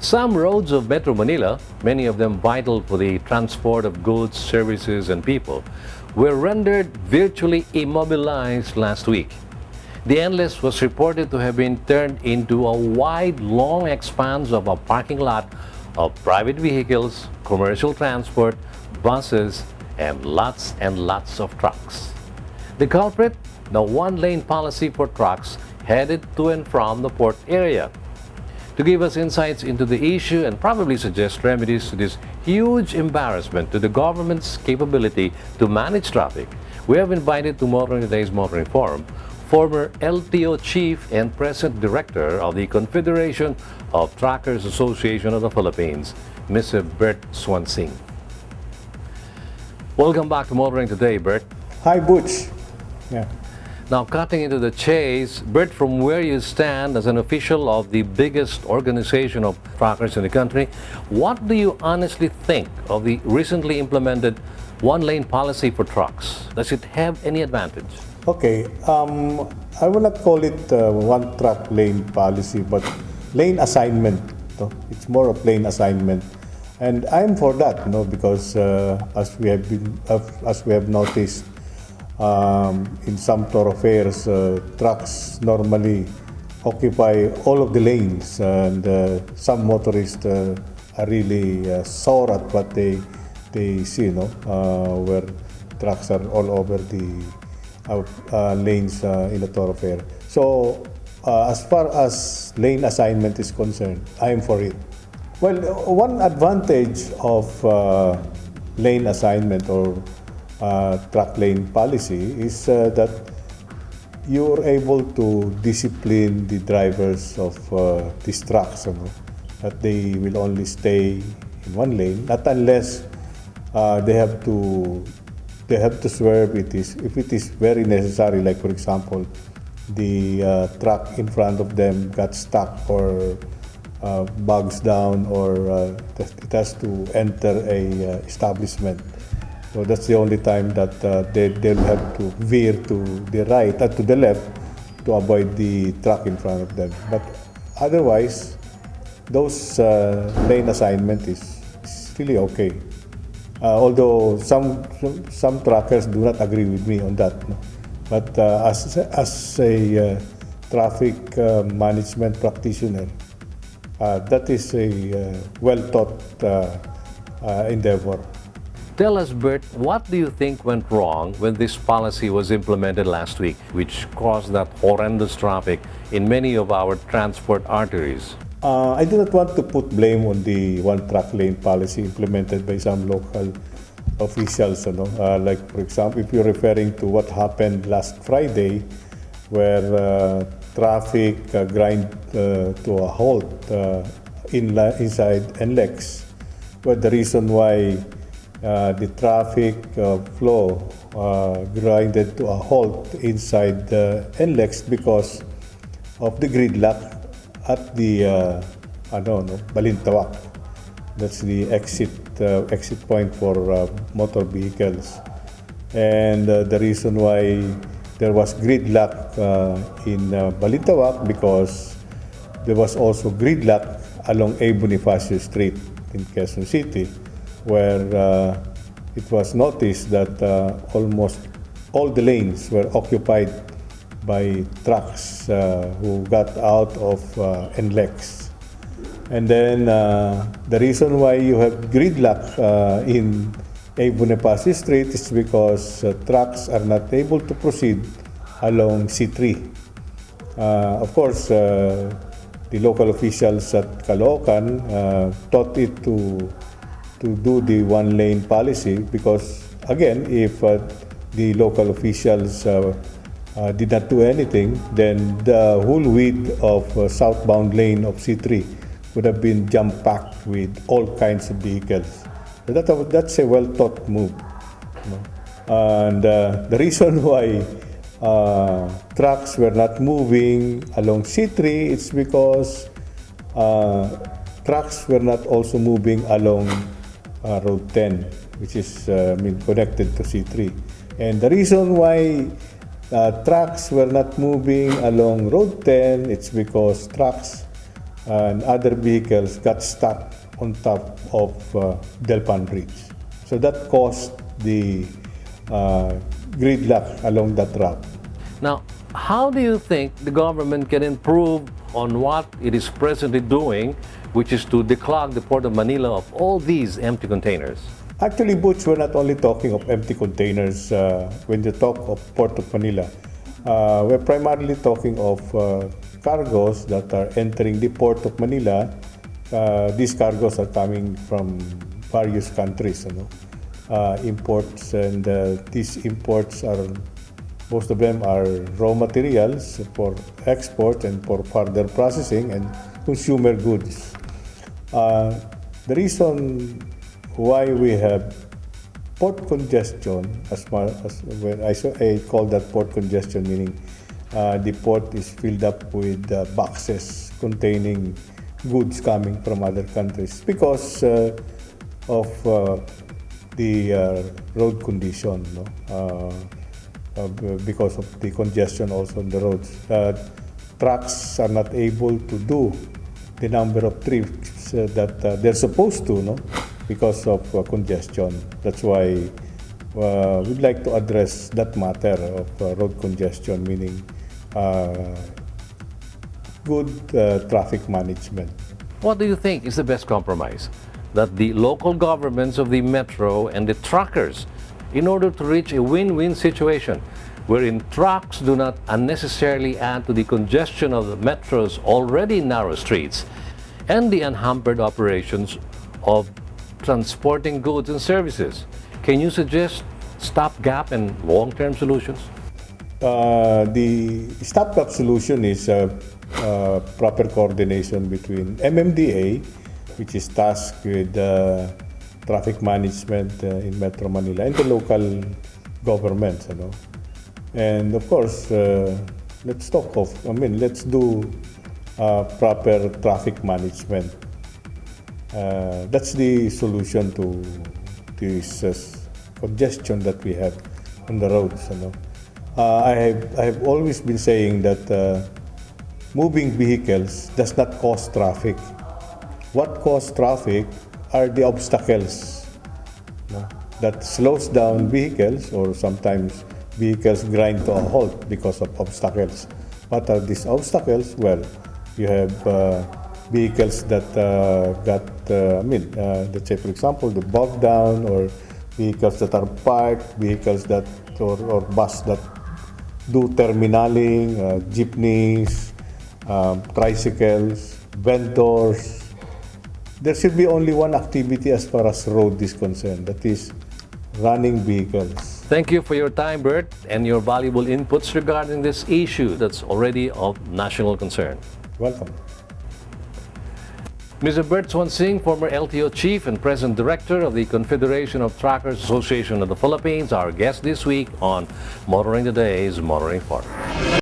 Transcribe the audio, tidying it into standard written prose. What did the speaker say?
Some roads of Metro Manila, many of them vital for the transport of goods, services, and people, were rendered virtually immobilized last week. The Endless was reported to have been turned into a wide, long expanse of a parking lot of private vehicles, commercial transport, buses, and lots of trucks. The culprit? The one-lane policy for trucks headed to and from the port area. To give us insights into the issue and probably suggest remedies to this huge embarrassment to the government's capability to manage traffic, we have invited to Motoring Today's Motoring Forum former LTO Chief and Present Director of the Confederation of Truckers Association of the Philippines, Mr. Bert Swansing. Welcome back to Motoring Today, Bert. Hi, Butch. Yeah. Now, cutting into the chase, Bert, from where you stand as an official of the biggest organization of truckers in the country, what do you honestly think of the recently implemented one-lane policy for trucks? Does it have any advantage? Okay. I will not call it one truck lane policy, but lane assignment. No? It's more of lane assignment, and I'm for that. Because as we have noticed. In some thoroughfares, trucks normally occupy all of the lanes, and some motorists are really sore at what they see, where trucks are all over the lanes in a thoroughfare. So, as far as lane assignment is concerned, I am for it. Well, one advantage of lane assignment or truck lane policy is that you're able to discipline the drivers of these trucks, that they will only stay in one lane, not unless they have to swerve if it is very necessary. Like, for example, the truck in front of them got stuck or bogs down, or it has to enter a establishment. So that's the only time that they'll have to veer to the right or to the left to avoid the truck in front of them. But otherwise, those lane assignment is really okay. Although some truckers do not agree with me on that. No? But as a traffic management practitioner, that is a well-thought endeavor. Tell us, Bert, what do you think went wrong when this policy was implemented last week, which caused that horrendous traffic in many of our transport arteries? I do not want to put blame on the one truck lane policy implemented by some local officials. Like, for example, if you're referring to what happened last Friday, where traffic grind to a halt inside NLEX, but the reason why the traffic flow grinded to a halt inside the NLEX because of the gridlock at the Balintawak. That's the exit point for motor vehicles, and the reason why there was gridlock in Balintawak because there was also gridlock along A. Bonifacio Street in Quezon City, where it was noticed that almost all the lanes were occupied by trucks who got out of NLEX. And then the reason why you have gridlock in A. Bonifacio Street is because trucks are not able to proceed along C3. Of course, the local officials at Caloocan thought it to do the one-lane policy because, again, if the local officials did not do anything, then the whole width of southbound lane of C3 would have been jam-packed with all kinds of vehicles. So that's a well-thought move. And the reason why trucks were not moving along C3, it's because trucks were not also moving along Road 10, which is connected to C3. And the reason why trucks were not moving along Road 10, it's because trucks and other vehicles got stuck on top of Delpan Bridge. So that caused the gridlock along that route. Now, how do you think the government can improve on what it is presently doing, which is to declog the Port of Manila of all these empty containers? Actually, Butch, we're not only talking of empty containers when you talk of Port of Manila. We're primarily talking of cargoes that are entering the Port of Manila. These cargoes are coming from various countries, imports, and these imports are, most of them are raw materials for export and for further processing and consumer goods. The reason why we have port congestion, as when I call that port congestion, meaning the port is filled up with boxes containing goods coming from other countries because of the road condition, because of the congestion also on the roads. Trucks are not able to do the number of trips that they're supposed to, because of congestion. That's why we'd like to address that matter of road congestion, meaning good traffic management. What do you think is the best compromise? That the local governments of the metro and the truckers, in order to reach a win-win situation, wherein trucks do not unnecessarily add to the congestion of the metro's already narrow streets, and the unhampered operations of transporting goods and services. Can you suggest stopgap and long-term solutions? The stopgap solution is proper coordination between MMDA, which is tasked with traffic management in Metro Manila, and the local governments, And of course, let's do proper traffic management. That's the solution to this congestion that we have on the roads. I have always been saying that moving vehicles does not cause traffic. What causes traffic are the obstacles that slows down vehicles, or sometimes vehicles grind to a halt because of obstacles. What are these obstacles? Well, you have vehicles that let's say, for example, the bogged down, or vehicles that are parked, vehicles that or bus that do terminaling, jeepneys, tricycles, vendors. There should be only one activity as far as road is concerned, that is running vehicles. Thank you for your time, Bert, and your valuable inputs regarding this issue that's already of national concern. Welcome. Mr. Bert Swansing, former LTO Chief and Present Director of the Confederation of Truckers Association of the Philippines, our guest this week on Motoring Today's Motoring Forum.